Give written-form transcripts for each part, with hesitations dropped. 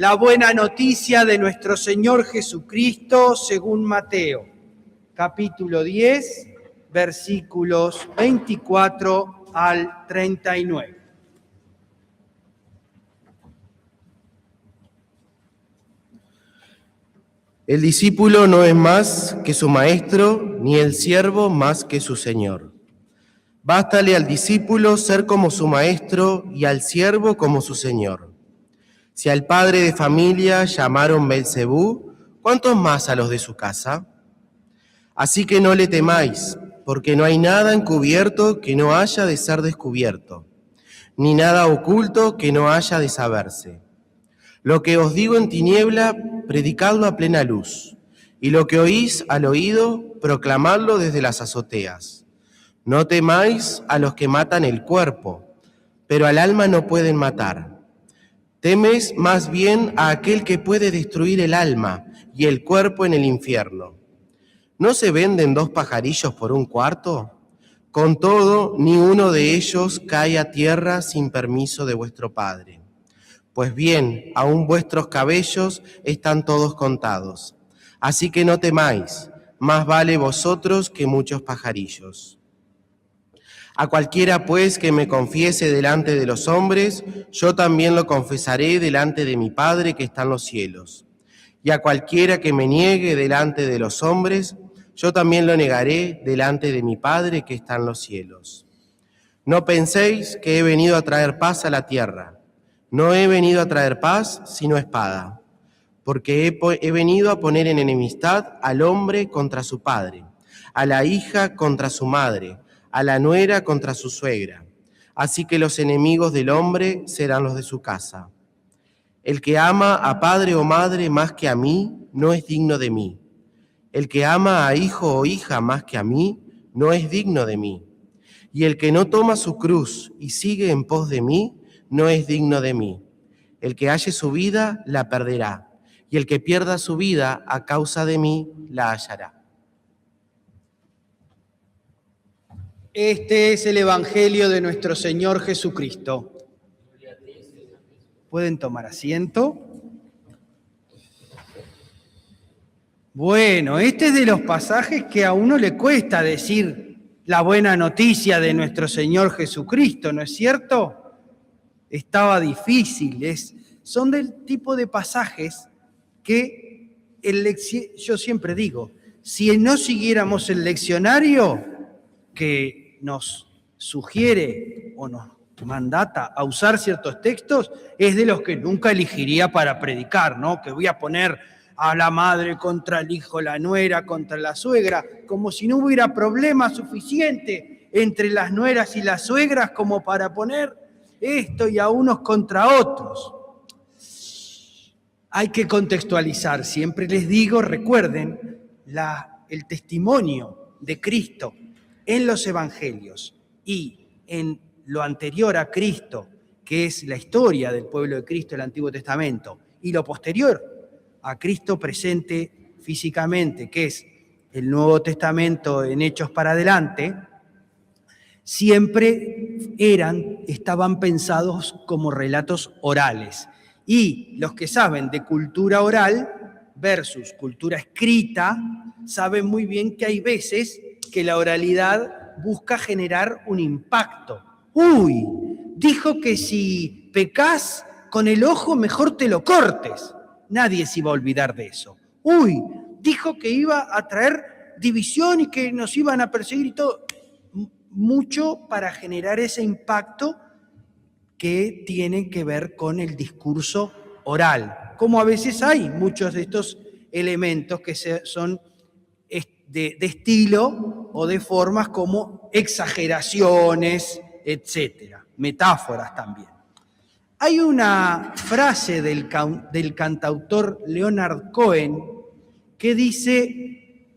la buena noticia de nuestro Señor Jesucristo según Mateo, capítulo 10, versículos 24 al 39. El discípulo no es más que su maestro, ni el siervo más que su señor. Bástale al discípulo ser como su maestro y al siervo como su señor. Si al padre de familia llamaron Belcebú, ¿cuántos más a los de su casa? Así que no le temáis, porque no hay nada encubierto que no haya de ser descubierto, ni nada oculto que no haya de saberse. Lo que os digo en tiniebla, predicadlo a plena luz, y lo que oís al oído, proclamadlo desde las azoteas. No temáis a los que matan el cuerpo, pero al alma no pueden matar. Temes más bien a aquel que puede destruir el alma y el cuerpo en el infierno. ¿No se venden 2 pajarillos por un cuarto? Con todo, ni uno de ellos cae a tierra sin permiso de vuestro Padre. Pues bien, aún vuestros cabellos están todos contados. Así que no temáis, más vale vosotros que muchos pajarillos. A cualquiera, pues, que me confiese delante de los hombres, yo también lo confesaré delante de mi Padre que está en los cielos. Y a cualquiera que me niegue delante de los hombres, yo también lo negaré delante de mi Padre que está en los cielos. No penséis que he venido a traer paz a la tierra. No he venido a traer paz, sino espada, porque he venido a poner en enemistad al hombre contra su padre, a la hija contra su madre, a la nuera contra su suegra. Así que los enemigos del hombre serán los de su casa. El que ama a padre o madre más que a mí, no es digno de mí. El que ama a hijo o hija más que a mí, no es digno de mí. Y el que no toma su cruz y sigue en pos de mí, no es digno de mí. El que halle su vida, la perderá, y el que pierda su vida a causa de mí, la hallará. Este es el Evangelio de nuestro Señor Jesucristo. ¿Pueden tomar asiento? Bueno, este es de los pasajes que a uno le cuesta decir la buena noticia de nuestro Señor Jesucristo, ¿no es cierto? Estaba difícil, son del tipo de pasajes que yo siempre digo, si no siguiéramos el leccionario que nos sugiere o nos mandata a usar ciertos textos, es de los que nunca elegiría para predicar, ¿no? Que voy a poner a la madre contra el hijo, la nuera contra la suegra, como si no hubiera problema suficiente entre las nueras y las suegras como para poner esto y a unos contra otros. Hay que contextualizar, siempre les digo, recuerden el testimonio de Cristo en los evangelios y en lo anterior a Cristo, que es la historia del pueblo de Cristo en el Antiguo Testamento, y lo posterior a Cristo presente físicamente, que es el Nuevo Testamento en Hechos para adelante, siempre estaban pensados como relatos orales. Y los que saben de cultura oral versus cultura escrita, saben muy bien que hay veces que la oralidad busca generar un impacto. Uy, dijo que si pecas con el ojo mejor te lo cortes. Nadie se iba a olvidar de eso. Uy, dijo que iba a traer división y que nos iban a perseguir y todo. Mucho para generar ese impacto que tiene que ver con el discurso oral. Como a veces hay muchos de estos elementos que son de estilo o de formas como exageraciones, etcétera, metáforas también. Hay una frase del cantautor Leonard Cohen que dice: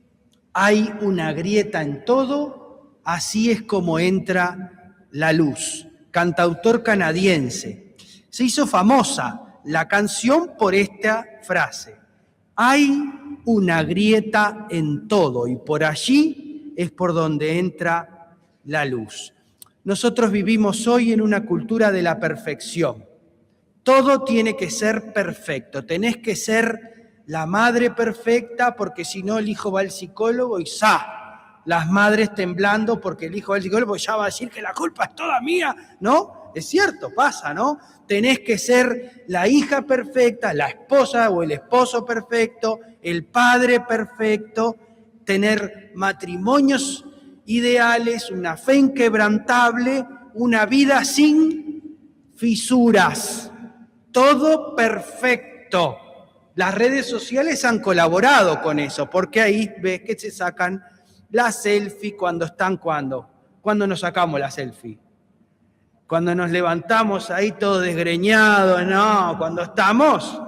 hay una grieta en todo, así es como entra la luz. Cantautor canadiense. Se hizo famosa la canción por esta frase: hay una grieta en todo y por allí es por donde entra la luz. Nosotros vivimos hoy en una cultura de la perfección. Todo tiene que ser perfecto. Tenés que ser la madre perfecta porque si no el hijo va al psicólogo y ¡za! Las madres temblando porque el hijo va al psicólogo ya va a decir que la culpa es toda mía, ¿no? Es cierto, pasa, ¿no? Tenés que ser la hija perfecta, la esposa o el esposo perfecto, el padre perfecto, tener matrimonios ideales, una fe inquebrantable, una vida sin fisuras, todo perfecto. Las redes sociales han colaborado con eso, porque ahí ves que se sacan la selfie ¿cuándo nos sacamos la selfie? Cuando nos levantamos ahí todos desgreñados, no, cuando estamos,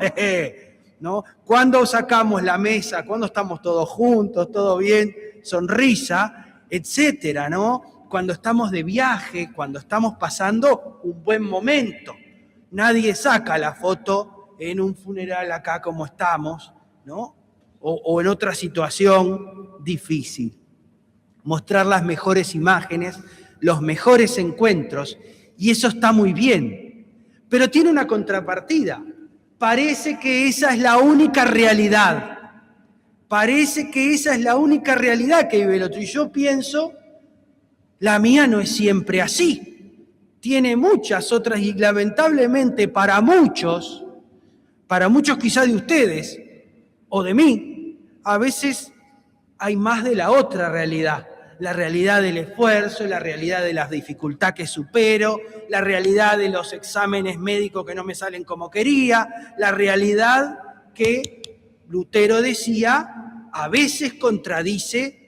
¿no? Cuando sacamos la mesa, cuando estamos todos juntos, todo bien, sonrisa, etcétera, ¿no? Cuando estamos de viaje, cuando estamos pasando un buen momento. Nadie saca la foto en un funeral acá como estamos, ¿no? O en otra situación difícil. Mostrar las mejores imágenes, los mejores encuentros, y eso está muy bien, pero tiene una contrapartida. Parece que esa es la única realidad. Parece que esa es la única realidad que vive el otro. Y yo pienso, la mía no es siempre así. Tiene muchas otras y lamentablemente para muchos quizá de ustedes o de mí, a veces hay más de la otra realidad. La realidad del esfuerzo, la realidad de las dificultades que supero, la realidad de los exámenes médicos que no me salen como quería, la realidad que Lutero decía, a veces contradice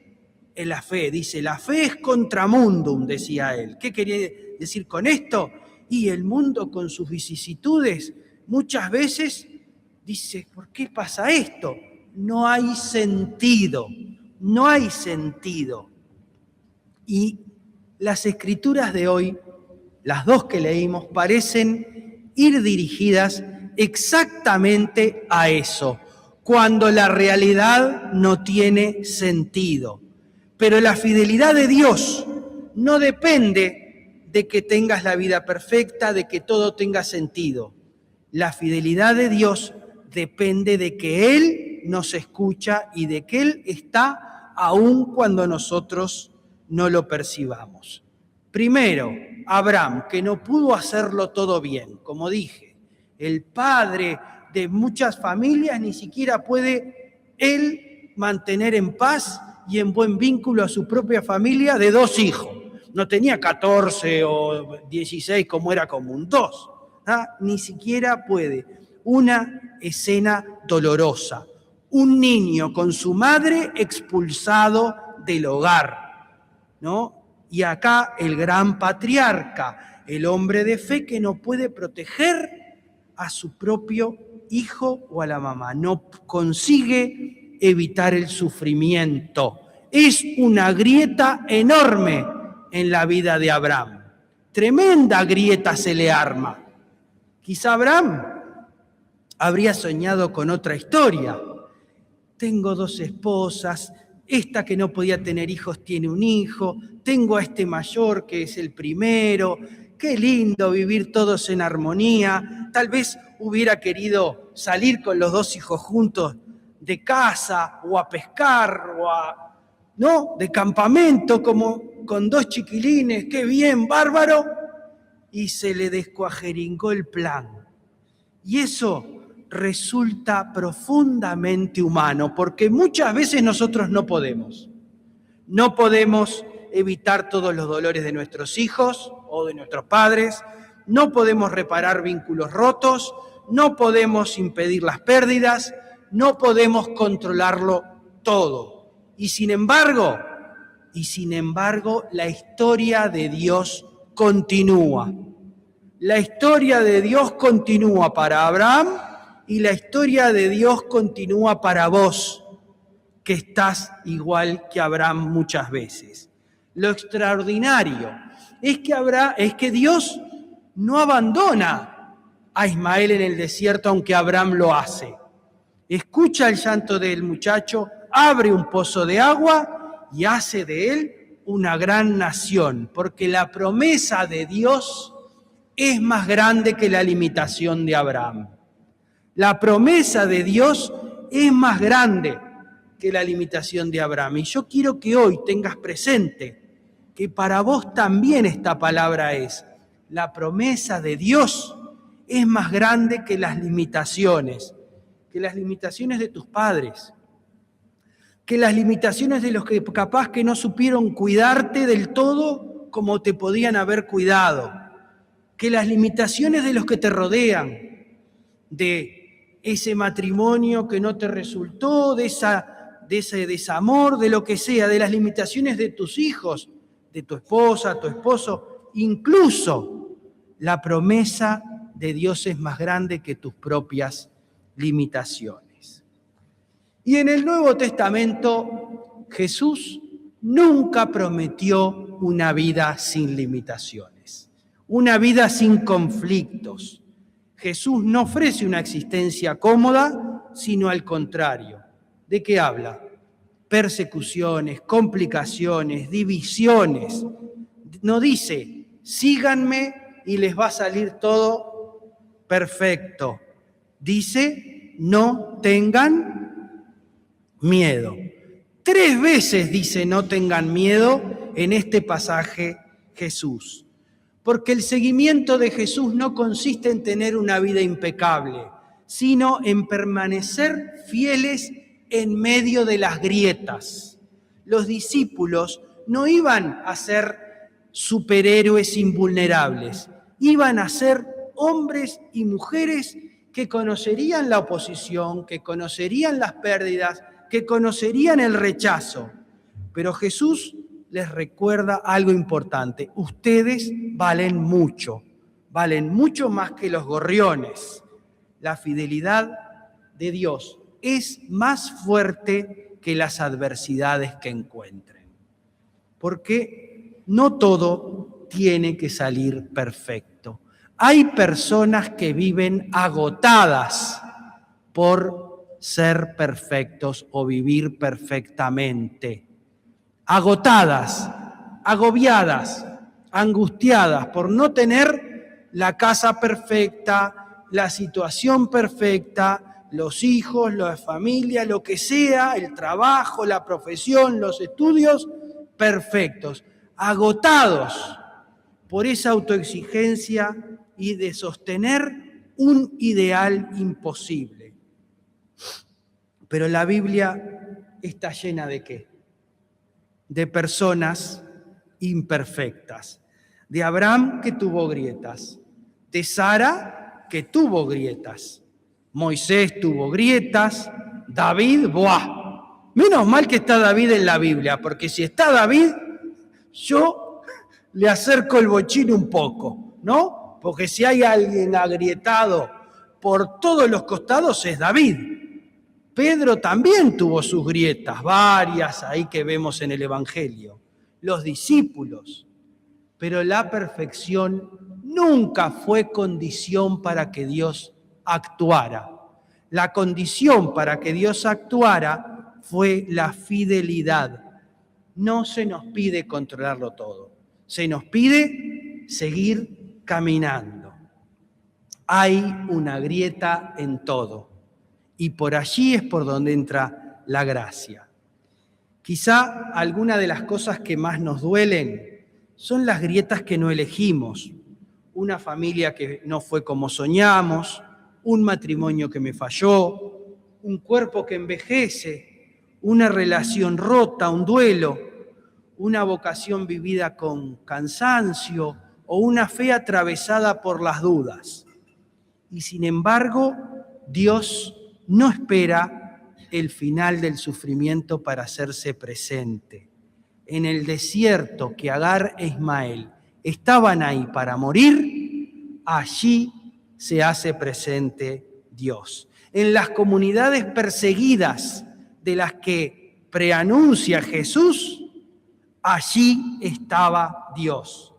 en la fe. Dice, la fe es contramundum, decía él. ¿Qué quería decir con esto? Y el mundo con sus vicisitudes muchas veces dice, ¿por qué pasa esto? No hay sentido, no hay sentido. Y las escrituras de hoy, las dos que leímos, parecen ir dirigidas exactamente a eso, cuando la realidad no tiene sentido. Pero la fidelidad de Dios no depende de que tengas la vida perfecta, de que todo tenga sentido. La fidelidad de Dios depende de que Él nos escucha y de que Él está aún cuando nosotros no lo percibamos. Primero, Abraham, que no pudo hacerlo todo bien. Como dije, el padre de muchas familias ni siquiera puede él mantener en paz y en buen vínculo a su propia familia de 2 hijos. No tenía 14 o 16 como era común, 2. Ni siquiera puede. Una escena dolorosa. Un niño con su madre expulsado del hogar, ¿no? Y acá el gran patriarca, el hombre de fe que no puede proteger a su propio hijo o a la mamá, no consigue evitar el sufrimiento. Es una grieta enorme en la vida de Abraham. Tremenda grieta se le arma. Quizá Abraham habría soñado con otra historia. Tengo 2 esposas, esta que no podía tener hijos tiene un hijo, tengo a este mayor que es el primero, qué lindo vivir todos en armonía. Tal vez hubiera querido salir con los 2 hijos juntos de casa o a pescar o ¿no? De campamento, como con 2 chiquilines, qué bien, bárbaro, y se le descuajeringó el plan. Y eso resulta profundamente humano, porque muchas veces nosotros no podemos. No podemos evitar todos los dolores de nuestros hijos o de nuestros padres, no podemos reparar vínculos rotos, no podemos impedir las pérdidas, no podemos controlarlo todo. Y sin embargo, la historia de Dios continúa. La historia de Dios continúa para Abraham y la historia de Dios continúa para vos, que estás igual que Abraham muchas veces. Lo extraordinario es que Dios no abandona a Ismael en el desierto, aunque Abraham lo hace. Escucha el llanto del muchacho, abre un pozo de agua y hace de él una gran nación, porque la promesa de Dios es más grande que la limitación de Abraham. La promesa de Dios es más grande que la limitación de Abraham. Y yo quiero que hoy tengas presente que para vos también esta palabra es: la promesa de Dios es más grande que las limitaciones de tus padres, que las limitaciones de los que capaz que no supieron cuidarte del todo como te podían haber cuidado, que las limitaciones de los que te rodean, de ese matrimonio que no te resultó, de ese desamor, de lo que sea, de las limitaciones de tus hijos, de tu esposa, tu esposo, incluso la promesa de Dios es más grande que tus propias limitaciones. Y en el Nuevo Testamento, Jesús nunca prometió una vida sin limitaciones, una vida sin conflictos. Jesús no ofrece una existencia cómoda, sino al contrario. ¿De qué habla? Persecuciones, complicaciones, divisiones. No dice, síganme y les va a salir todo perfecto. Dice, no tengan miedo. 3 veces dice, no tengan miedo en este pasaje Jesús. Porque el seguimiento de Jesús no consiste en tener una vida impecable, sino en permanecer fieles en medio de las grietas. Los discípulos no iban a ser superhéroes invulnerables, iban a ser hombres y mujeres que conocerían la oposición, que conocerían las pérdidas, que conocerían el rechazo. Pero Jesús les recuerda algo importante: ustedes valen mucho más que los gorriones. La fidelidad de Dios es más fuerte que las adversidades que encuentren, porque no todo tiene que salir perfecto. Hay personas que viven agotadas por ser perfectos o vivir perfectamente. Agotadas, agobiadas, angustiadas por no tener la casa perfecta, la situación perfecta, los hijos, la familia, lo que sea, el trabajo, la profesión, los estudios perfectos. Agotados por esa autoexigencia y de sostener un ideal imposible. Pero la Biblia está llena ¿de qué? De personas imperfectas. De Abraham, que tuvo grietas. De Sara, que tuvo grietas. Moisés tuvo grietas. David, ¡buah! Menos mal que está David en la Biblia, porque si está David, yo le acerco el bochín un poco, ¿no? Porque si hay alguien agrietado por todos los costados es David. Pedro también tuvo sus grietas, varias ahí que vemos en el Evangelio. Los discípulos. Pero la perfección nunca fue condición para que Dios actuara. La condición para que Dios actuara fue la fidelidad. No se nos pide controlarlo todo. Se nos pide seguir caminando. Hay una grieta en todo. Y por allí es por donde entra la gracia. Quizá alguna de las cosas que más nos duelen son las grietas que no elegimos. Una familia que no fue como soñamos, un matrimonio que me falló, un cuerpo que envejece, una relación rota, un duelo, una vocación vivida con cansancio o una fe atravesada por las dudas. Y sin embargo, Dios no espera el final del sufrimiento para hacerse presente. En el desierto que Agar e Ismael estaban ahí para morir, allí se hace presente Dios. En las comunidades perseguidas de las que preanuncia Jesús, allí estaba Dios.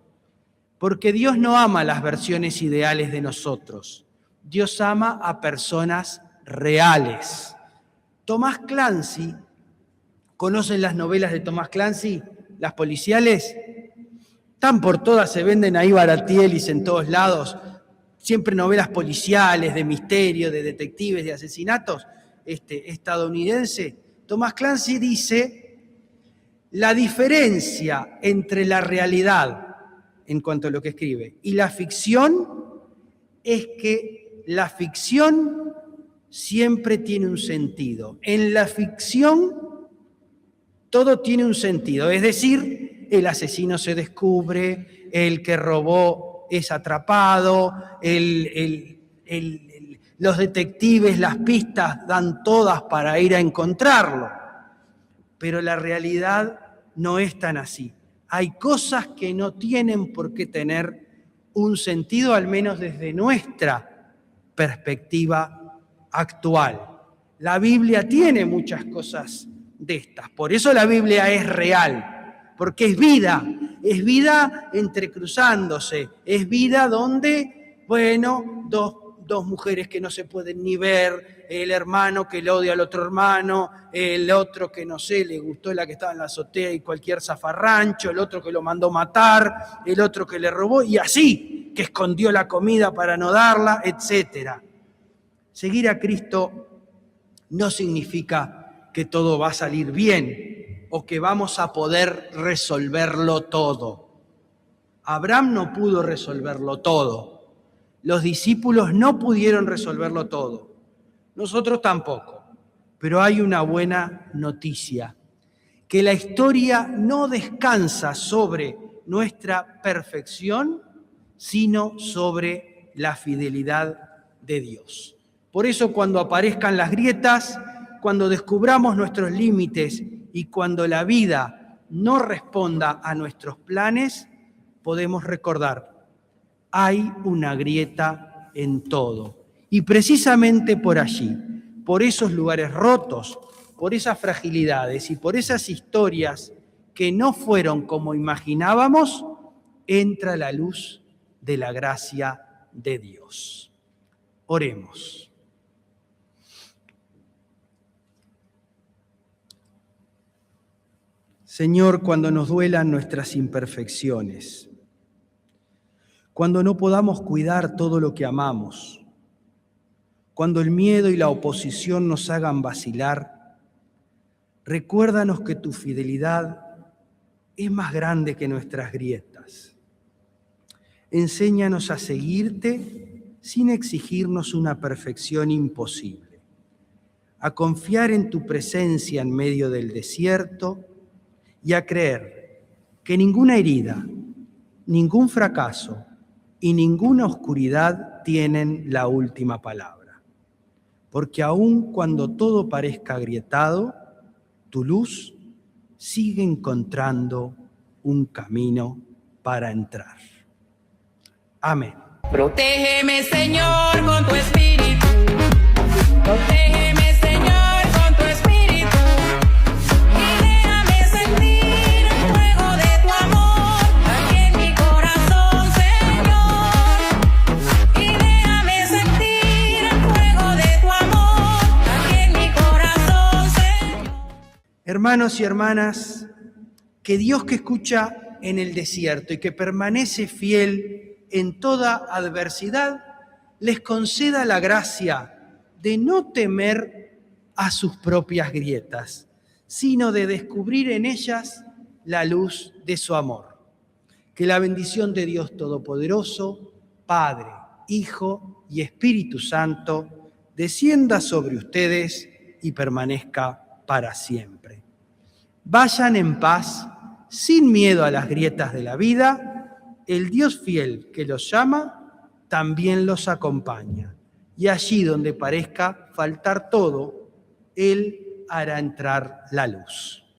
Porque Dios no ama las versiones ideales de nosotros. Dios ama a personas reales. Tomás Clancy, ¿conocen las novelas de Tomás Clancy? Las policiales. están por todas, se venden ahí baratielis en todos lados, siempre novelas policiales, de misterio, de detectives, de asesinatos, estadounidense. Thomas Clancy dice: la diferencia entre la realidad, en cuanto a lo que escribe, y la ficción es que la ficción siempre tiene un sentido. En la ficción todo tiene un sentido, es decir, el asesino se descubre, el que robó es atrapado, los detectives, las pistas dan todas para ir a encontrarlo. Pero la realidad no es tan así. Hay cosas que no tienen por qué tener un sentido, al menos desde nuestra perspectiva actual. La Biblia tiene muchas cosas de estas. Por eso la Biblia es real, porque es vida entrecruzándose, es vida donde, bueno, dos mujeres que no se pueden ni ver, el hermano que le odia al otro hermano, el otro que no sé, le gustó la que estaba en la azotea y cualquier zafarrancho, el otro que lo mandó matar, el otro que le robó, y así, que escondió la comida para no darla, etc. Seguir a Cristo no significa que todo va a salir bien o que vamos a poder resolverlo todo. Abraham no pudo resolverlo todo. Los discípulos no pudieron resolverlo todo. Nosotros tampoco. Pero hay una buena noticia, que la historia no descansa sobre nuestra perfección, sino sobre la fidelidad de Dios. Por eso cuando aparezcan las grietas, cuando descubramos nuestros límites y cuando la vida no responda a nuestros planes, podemos recordar: hay una grieta en todo. Y precisamente por allí, por esos lugares rotos, por esas fragilidades y por esas historias que no fueron como imaginábamos, entra la luz de la gracia de Dios. Oremos. Señor, cuando nos duelan nuestras imperfecciones, cuando no podamos cuidar todo lo que amamos, cuando el miedo y la oposición nos hagan vacilar, recuérdanos que tu fidelidad es más grande que nuestras grietas. Enséñanos a seguirte sin exigirnos una perfección imposible, a confiar en tu presencia en medio del desierto y a creer que ninguna herida, ningún fracaso y ninguna oscuridad tienen la última palabra. Porque aun cuando todo parezca agrietado, tu luz sigue encontrando un camino para entrar. Amén. Protégeme, Señor, con tu espíritu. Protégeme, Señor, con tu espíritu. Y déjame sentir el fuego de tu amor aquí en mi corazón, Señor. Y déjame sentir el fuego de tu amor aquí en mi corazón, Señor. Hermanos y hermanas, que Dios, que escucha en el desierto y que permanece fiel en toda adversidad, les conceda la gracia de no temer a sus propias grietas, sino de descubrir en ellas la luz de su amor. Que la bendición de Dios Todopoderoso, Padre, Hijo y Espíritu Santo, descienda sobre ustedes y permanezca para siempre. Vayan en paz, sin miedo a las grietas de la vida. El Dios fiel que los llama también los acompaña. Y allí donde parezca faltar todo, Él hará entrar la luz.